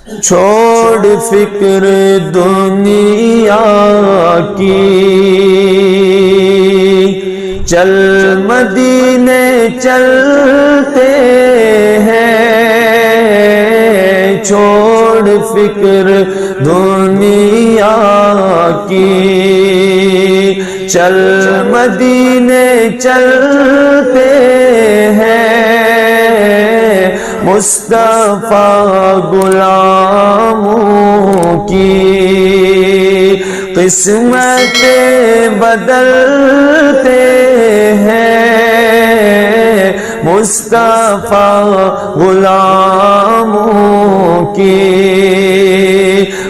چھوڑ فکر دنیا کی، چل مدینے چلتے ہیں، چھوڑ فکر دنیا کی، چل مدینے چلتے ہیں، مصطفیٰ غلاموں کی قسمتیں بدلتے ہیں، مصطفیٰ غلاموں کی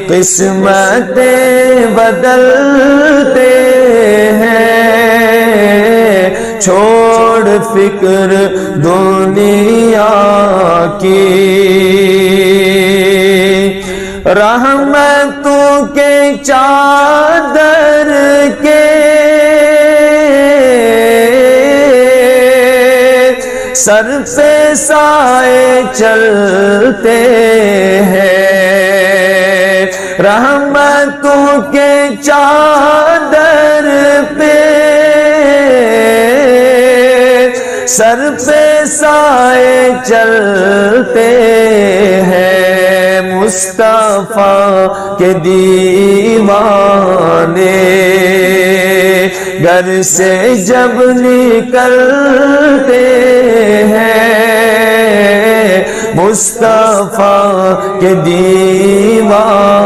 قسمتیں بدلتے ہیں، چھوڑ فکر دنیا کی، رحمتوں کے چادر کے سر پہ سائے چلتے ہیں، رحمتوں کے چادر پہ سر پہ سائے چلتے ہیں، مصطفیٰ کے دیوانے گھر سے جب نکلتے ہیں، مصطفیٰ کے دیوانے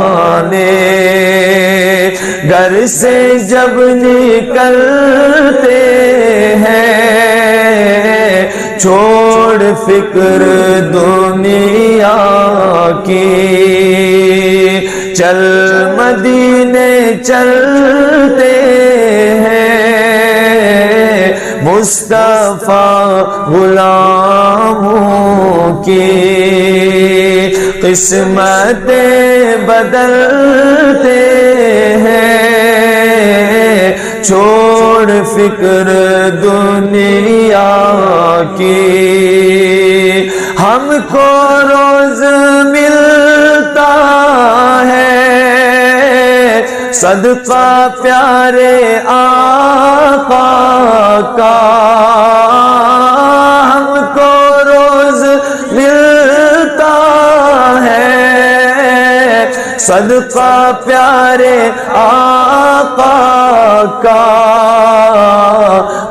گھر سے جب نکلتے ہیں، چھوڑ فکر دنیا کی، چل مدینے چلتے ہیں، مصطفیٰ غلاموں کی قسمتیں بدلتے ہیں، چھوڑ فکر دنیا کی، ہم کو روز ملتا ہے صدقہ پیارے آقا کا، ہم کو روز ملتا ہے صدقہ پیارے آقا کا،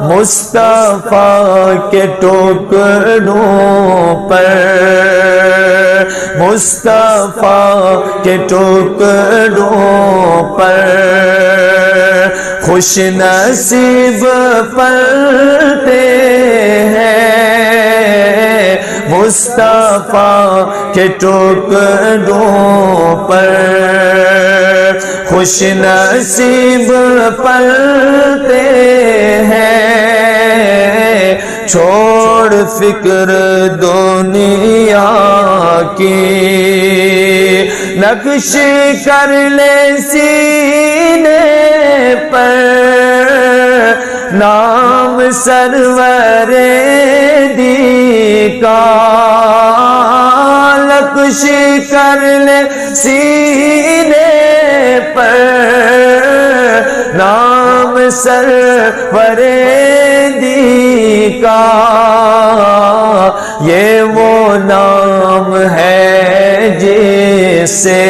مصطفیٰ کے ٹکڑوں پر، مصطفیٰ کے ٹکڑوں پر خوش نصیب پلتے ہیں، مصطفیٰ کے ٹکڑوں پر خوش نصیب پلتے ہیں، چھوڑ فکر دنیا کی، نقش کر لے سینے پر نام سرور دی کا، نقش کر لے سینے پر نام سرور دی کا، یہ وہ نام ہے جس سے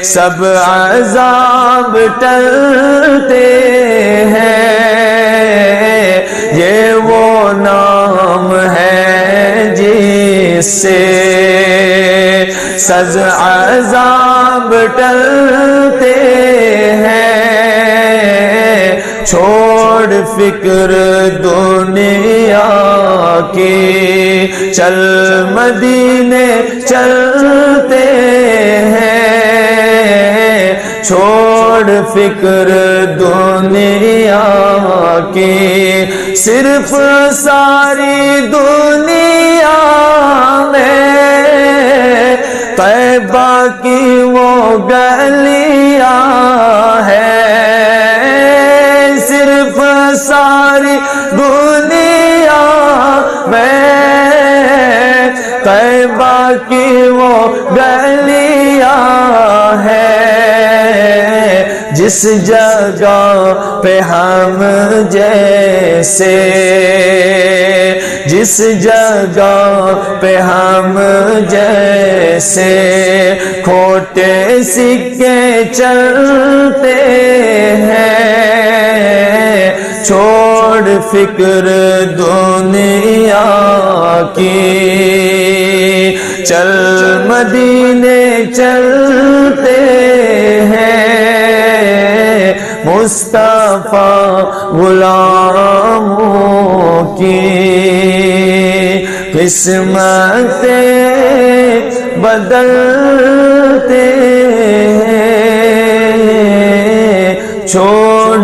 سب عذاب ٹلتے ہیں، یہ وہ نام ہے جس سے سب عذاب ٹلتے ہیں، چھوڑ فکر دنیا کی، چل مدینے چلتے ہیں، چھوڑ فکر دنیا کی، صرف ساری دنیا میں طیبہ کی وہ گلیاں ہیں، صرف ساری دنیا میں طیبہ کی وہ گلیاں ہیں جس جگہ پہ ہم جیسے، جس جگہ پہ ہم جیسے کھوٹے سکے چلتے ہیں، چھوڑ فکر دنیا کی، چل مدینے چلتے ہیں، مصطفیٰ غلاموں کی قسمتیں بدلتے ہیں، چھوڑ